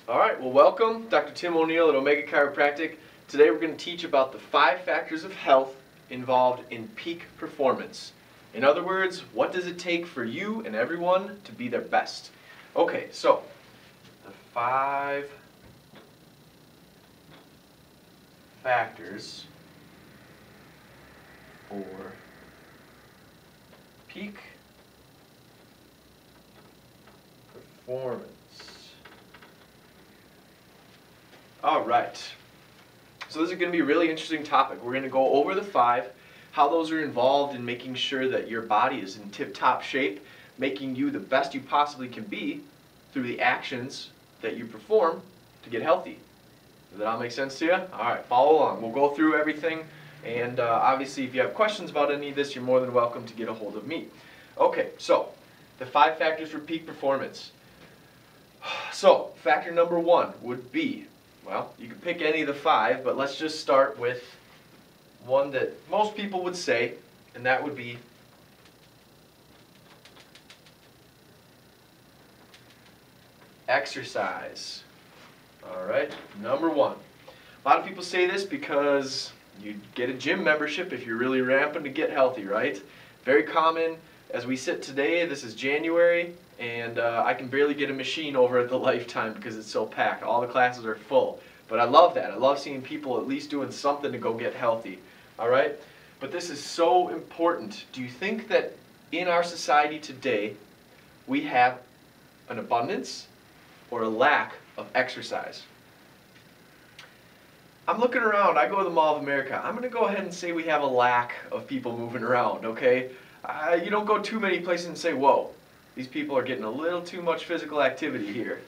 Alright, well welcome. Dr. Tim O'Neill at Omega Chiropractic. Today we're going to teach about the 5 factors of health involved in peak performance. In other words, what does it take for you and everyone to be their best? Okay, so the 5 factors for peak performance. Alright, so this is going to be a really interesting topic. We're going to go over the 5, how those are involved in making sure that your body is in tip-top shape, making you the best you possibly can be through the actions that you perform to get healthy. Does that all make sense to you? Alright, follow along. We'll go through everything, and obviously if you have questions about any of this, you're more than welcome to get a hold of me. Okay, so the 5 factors for peak performance. So, factor number 1 would be, well, you can pick any of the 5, but let's just start with one that most people would say, and that would be exercise. Alright, number 1. A lot of people say this because you get a gym membership if you're really ramping to get healthy, right? Very common. As we sit today, this is January, and I can barely get a machine over at the Lifetime because it's so packed. All the classes are full. But I love that. I love seeing people at least doing something to go get healthy. Alright? But this is so important. Do you think that in our society today we have an abundance or a lack of exercise? I'm looking around. I go to the Mall of America. I'm going to go ahead and say we have a lack of people moving around, okay? You don't go too many places and say, whoa, these people are getting a little too much physical activity here.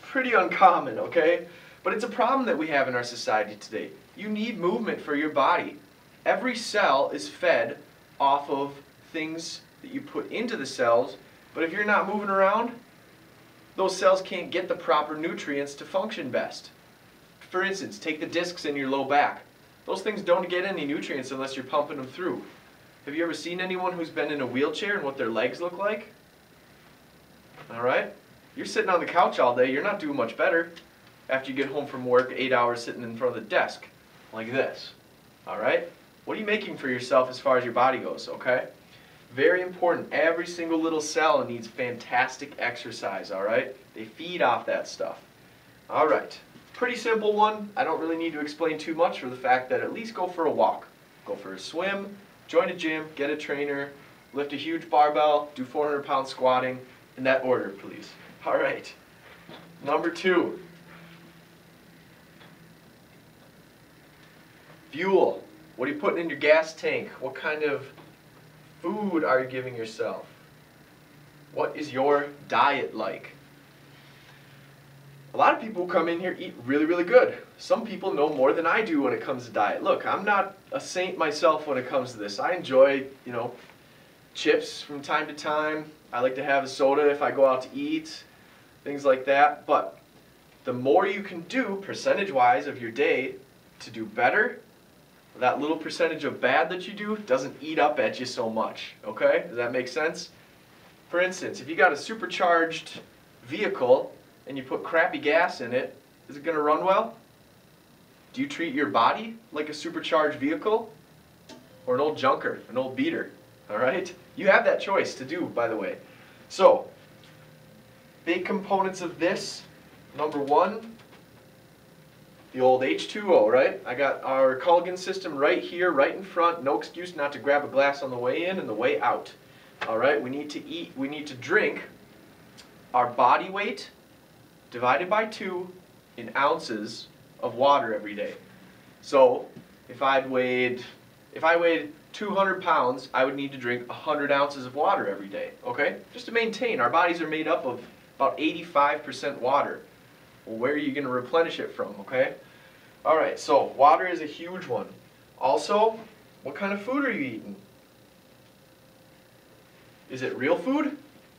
Pretty uncommon, okay? But it's a problem that we have in our society today. You need movement for your body. Every cell is fed off of things that you put into the cells, but if you're not moving around, those cells can't get the proper nutrients to function best. For instance, take the discs in your low back. Those things don't get any nutrients unless you're pumping them through. Have you ever seen anyone who's been in a wheelchair and what their legs look like? Alright? You're sitting on the couch all day, you're not doing much better after you get home from work, 8 hours sitting in front of the desk, like this. Alright? What are you making for yourself as far as your body goes, okay? Very important. Every single little cell needs fantastic exercise, alright? They feed off that stuff. Alright. Pretty simple one. I don't really need to explain too much for the fact that at least go for a walk. Go for a swim, join a gym, get a trainer, lift a huge barbell, do 400-pound squatting, in that order, please. Alright. Number 2. Fuel. What are you putting in your gas tank? What kind of food are you giving yourself? What is your diet like? A lot of people who come in here eat really, really good. Some people know more than I do when it comes to diet. Look, I'm not a saint myself when it comes to this. I enjoy, chips from time to time. I like to have a soda if I go out to eat, things like that. But the more you can do, percentage-wise, of your day to do better, that little percentage of bad that you do doesn't eat up at you so much. Okay? Does that make sense? For instance, if you got a supercharged vehicle and you put crappy gas in it, is it going to run well? Do you treat your body like a supercharged vehicle or an old junker, an old beater? Alright? You have that choice to do, by the way. So, big components of this. Number 1, the old H2O, right? I got our Culligan system right here, right in front. No excuse not to grab a glass on the way in and the way out. Alright? We need to eat, we need to drink our body weight divided by 2 in ounces of water every day. So, if I weighed 200 pounds, I would need to drink 100 ounces of water every day, okay? Just to maintain. Our bodies are made up of about 85% water. Well, where are you going to replenish it from, okay? Alright, so water is a huge one. Also, what kind of food are you eating? Is it real food?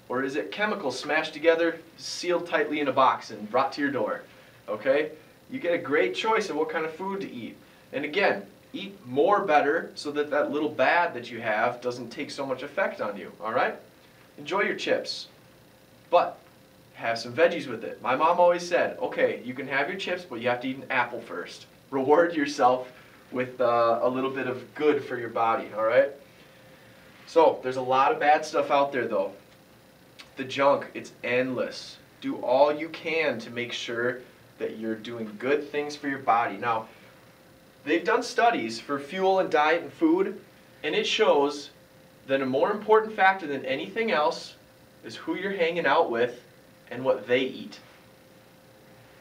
Or is it chemicals smashed together, sealed tightly in a box and brought to your door? Okay? You get a great choice of what kind of food to eat. And again, eat more better so that that little bad that you have doesn't take so much effect on you. Alright? Enjoy your chips. But have some veggies with it. My mom always said, okay, you can have your chips, but you have to eat an apple first. Reward yourself with a little bit of good for your body, all right? So, there's a lot of bad stuff out there though. The junk, it's endless. Do all you can to make sure that you're doing good things for your body. Now, they've done studies for fuel and diet and food, and it shows that a more important factor than anything else is who you're hanging out with and what they eat.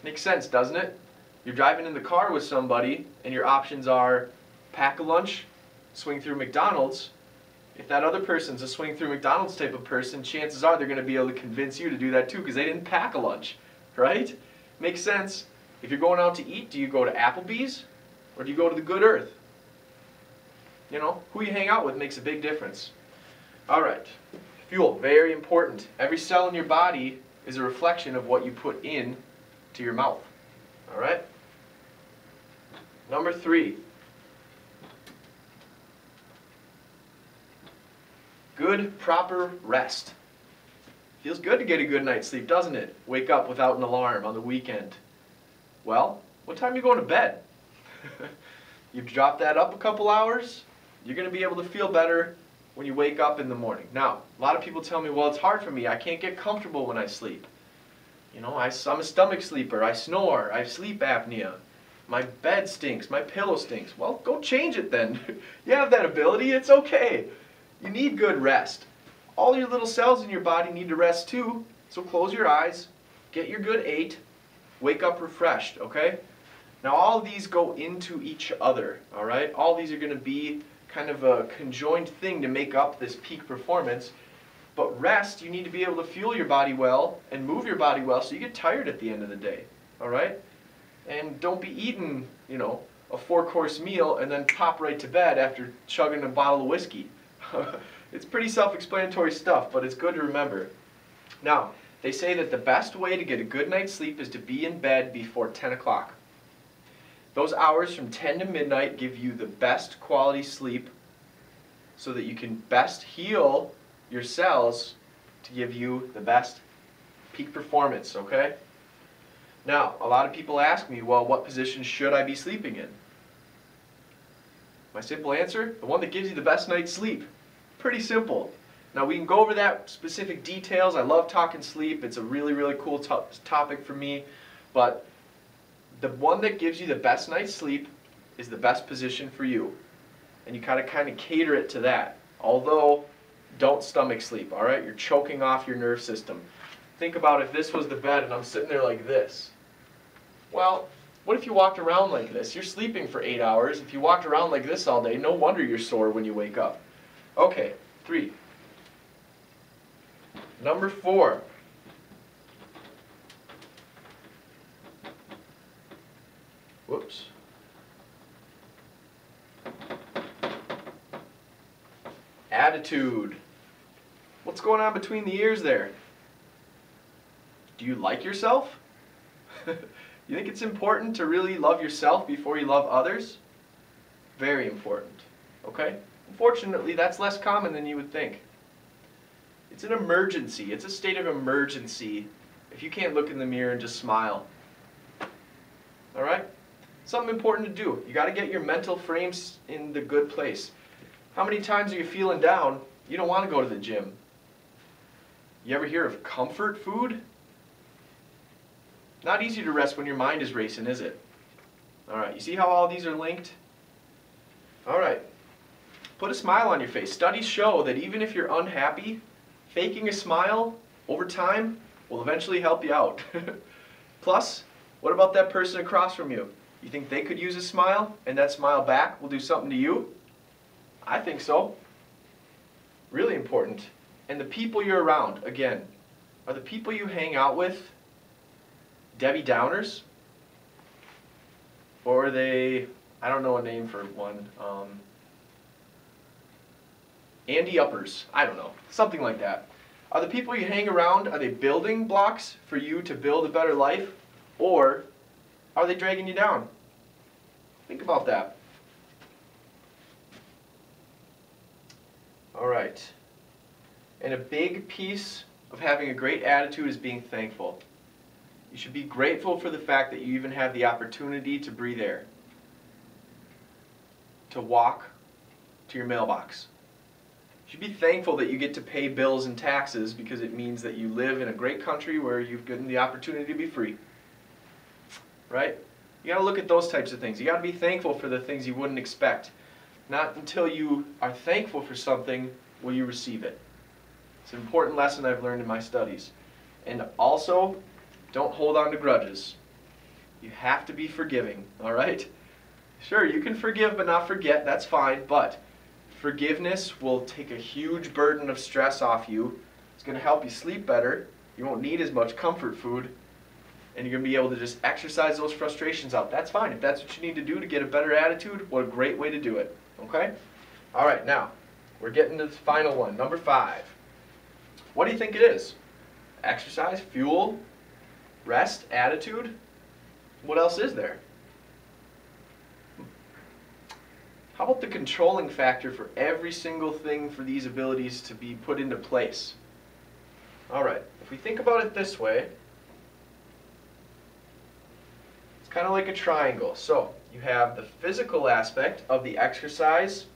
Makes sense, doesn't it? You're driving in the car with somebody and your options are pack a lunch, swing through McDonald's. If that other person's a swing through McDonald's type of person, chances are they're going to be able to convince you to do that too because they didn't pack a lunch, right? Makes sense. If you're going out to eat, do you go to Applebee's or do you go to the Good Earth? You know, who you hang out with makes a big difference. All right, fuel, very important. Every cell in your body is a reflection of what you put in to your mouth. All right? Number 3. Good, proper rest. Feels good to get a good night's sleep, doesn't it? Wake up without an alarm on the weekend. Well, what time are you going to bed? You drop that up a couple hours, you're going to be able to feel better when you wake up in the morning. Now, a lot of people tell me, well, it's hard for me. I can't get comfortable when I sleep. You know, I'm a stomach sleeper. I snore. I have sleep apnea. My bed stinks. My pillow stinks. Well, go change it then. You have that ability. It's okay. You need good rest. All your little cells in your body need to rest too. So close your eyes. Get your good 8. Wake up refreshed, okay? Now all of these go into each other, all right? All these are going to be kind of a conjoined thing to make up this peak performance. But rest, you need to be able to fuel your body well and move your body well so you get tired at the end of the day, all right? And don't be eating, you know, a 4-course meal and then pop right to bed after chugging a bottle of whiskey. It's pretty self-explanatory stuff, but it's good to remember. Now, they say that the best way to get a good night's sleep is to be in bed before 10 o'clock. Those hours from 10 to midnight give you the best quality sleep so that you can best heal your cells to give you the best peak performance, okay? Now, a lot of people ask me, well, what position should I be sleeping in? My simple answer, the one that gives you the best night's sleep. Pretty simple. Now, we can go over that specific details. I love talking sleep. It's a really, really cool topic for me. But the one that gives you the best night's sleep is the best position for you. And you kind of cater it to that. Although, don't stomach sleep, all right? You're choking off your nerve system. Think about if this was the bed and I'm sitting there like this. Well, what if you walked around like this? You're sleeping for 8 hours. If you walked around like this all day, no wonder you're sore when you wake up. Okay, 3. Number 4. Whoops. Attitude. What's going on between the ears there? Do you like yourself? You think it's important to really love yourself before you love others? Very important, okay? Unfortunately, that's less common than you would think. It's an emergency. It's a state of emergency if you can't look in the mirror and just smile. All right? Something important to do. You got to get your mental frames in the good place. How many times are you feeling down, you don't want to go to the gym? You ever hear of comfort food? Not easy to rest when your mind is racing, is it? All right, you see how all these are linked? All right, put a smile on your face. Studies show that even if you're unhappy, faking a smile over time will eventually help you out. Plus, what about that person across from you? You think they could use a smile, and that smile back will do something to you? I think so. Really important. And the people you're around, again, are the people you hang out with Debbie Downers? Or are they, I don't know a name for one, Andy Uppers? I don't know. Something like that. Are the people you hang around, are they building blocks for you to build a better life? Or are they dragging you down? Think about that. All right. And a big piece of having a great attitude is being thankful. You should be grateful for the fact that you even have the opportunity to breathe air, to walk to your mailbox. You should be thankful that you get to pay bills and taxes because it means that you live in a great country where you've gotten the opportunity to be free. Right? You got to look at those types of things. You got to be thankful for the things you wouldn't expect. Not until you are thankful for something will you receive it. It's an important lesson I've learned in my studies. And also, don't hold on to grudges. You have to be forgiving, all right? Sure, you can forgive but not forget, that's fine, but forgiveness will take a huge burden of stress off you. It's going to help you sleep better. You won't need as much comfort food, and you're going to be able to just exercise those frustrations out. That's fine. If that's what you need to do to get a better attitude, what a great way to do it, okay? All right, now, we're getting to the final one, number 5. What do you think it is? Exercise, fuel, rest, attitude? What else is there? How about the controlling factor for every single thing for these abilities to be put into place? All right, if we think about it this way, it's kind of like a triangle. So you have the physical aspect of the exercise.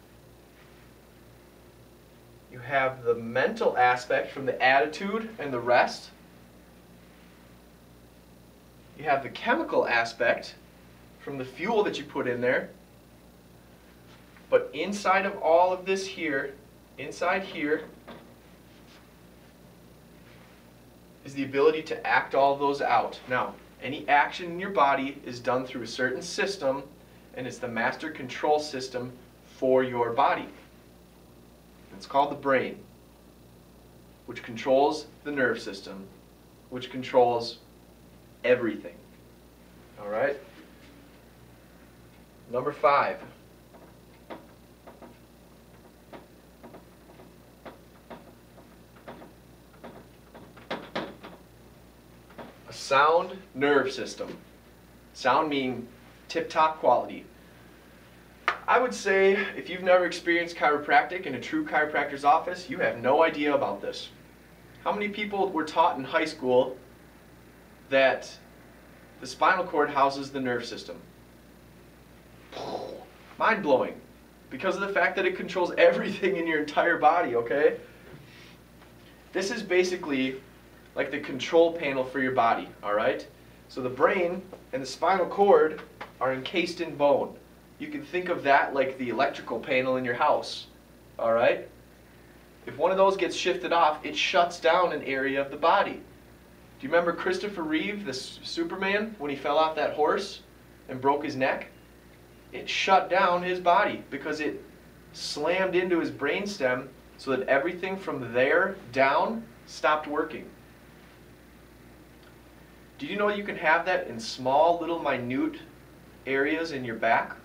You have the mental aspect from the attitude and the rest. You have the chemical aspect from the fuel that you put in there. But inside of all of this here, inside here, is the ability to act all of those out. Now, any action in your body is done through a certain system, and it's the master control system for your body. It's called the brain, which controls the nerve system, which controls everything. All right? Number 5. A sound nerve system. Sound meaning tip-top quality. I would say if you've never experienced chiropractic in a true chiropractor's office, you have no idea about this. How many people were taught in high school that the spinal cord houses the nerve system? Mind-blowing. Because of the fact that it controls everything in your entire body, okay? This is basically like the control panel for your body, all right? So the brain and the spinal cord are encased in bone. You can think of that like the electrical panel in your house, all right? If one of those gets shifted off, it shuts down an area of the body. Do you remember Christopher Reeve, the Superman, when he fell off that horse and broke his neck? It shut down his body because it slammed into his brainstem so that everything from there down stopped working. Do you know you can have that in small, little, minute areas in your back?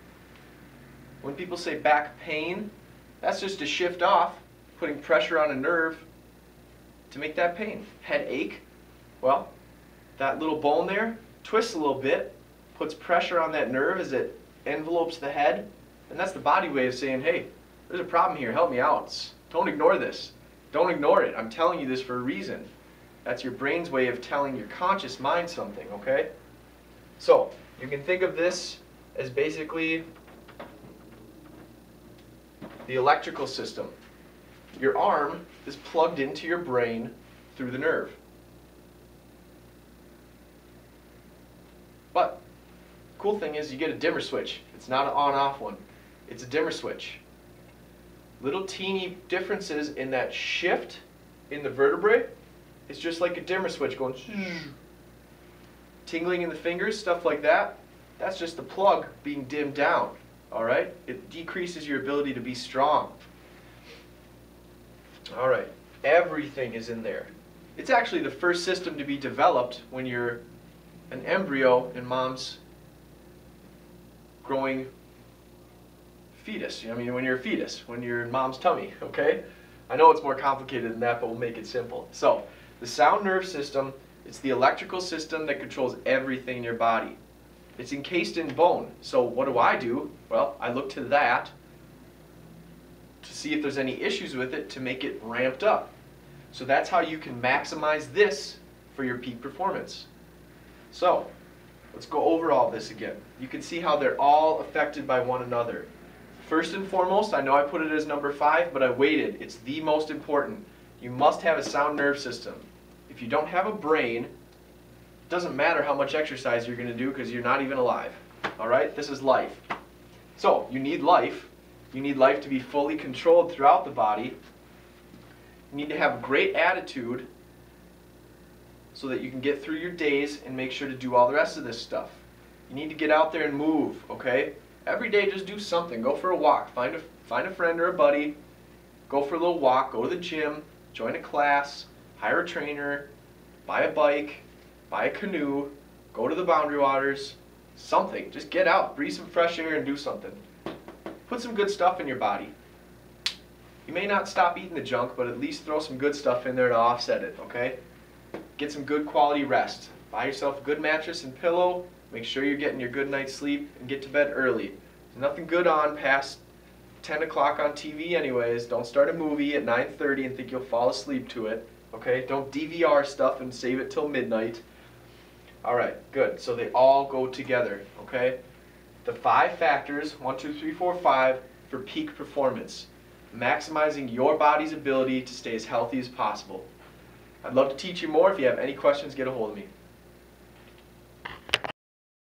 When people say back pain, that's just a shift off, putting pressure on a nerve to make that pain. Headache, well, that little bone there twists a little bit, puts pressure on that nerve as it envelopes the head, and that's the body way of saying, hey, there's a problem here, help me out. Don't ignore this. Don't ignore it. I'm telling you this for a reason. That's your brain's way of telling your conscious mind something, okay? So, you can think of this as basically the electrical system. Your arm is plugged into your brain through the nerve. But the cool thing is you get a dimmer switch. It's not an on-off one. It's a dimmer switch. Little teeny differences in that shift in the vertebrae. It's just like a dimmer switch going tingling in the fingers, stuff like that. That's just the plug being dimmed down. Alright? It decreases your ability to be strong. Alright. Everything is in there. It's actually the first system to be developed when you're an embryo in mom's growing fetus. I mean, when you're a fetus, when you're in mom's tummy, okay? I know it's more complicated than that, but we'll make it simple. So, the sound nerve system, it's the electrical system that controls everything in your body. It's encased in bone. So what do? Well, I look to that to see if there's any issues with it to make it ramped up. So that's how you can maximize this for your peak performance. So let's go over all this again. You can see how they're all affected by one another. First and foremost, I know I put it as number 5, but I waited. It's the most important. You must have a sound nerve system. If you don't have a brain, it doesn't matter how much exercise you're going to do because you're not even alive. Alright? This is life. So, you need life. You need life to be fully controlled throughout the body. You need to have a great attitude so that you can get through your days and make sure to do all the rest of this stuff. You need to get out there and move, okay? Every day just do something. Go for a walk. Find a friend or a buddy. Go for a little walk. Go to the gym. Join a class. Hire a trainer. Buy a bike. Buy a canoe. Go to the boundary waters. Something. Just get out. Breathe some fresh air and do something. Put some good stuff in your body. You may not stop eating the junk, but at least throw some good stuff in there to offset it, okay? Get some good quality rest. Buy yourself a good mattress and pillow. Make sure you're getting your good night's sleep and get to bed early. There's nothing good on past 10 o'clock on TV anyways. Don't start a movie at 9:30 and think you'll fall asleep to it, okay? Don't DVR stuff and save it till midnight. Alright, good. So they all go together, okay? The 5 factors, 1, 2, 3, 4, 5, for peak performance. Maximizing your body's ability to stay as healthy as possible. I'd love to teach you more. If you have any questions, get a hold of me.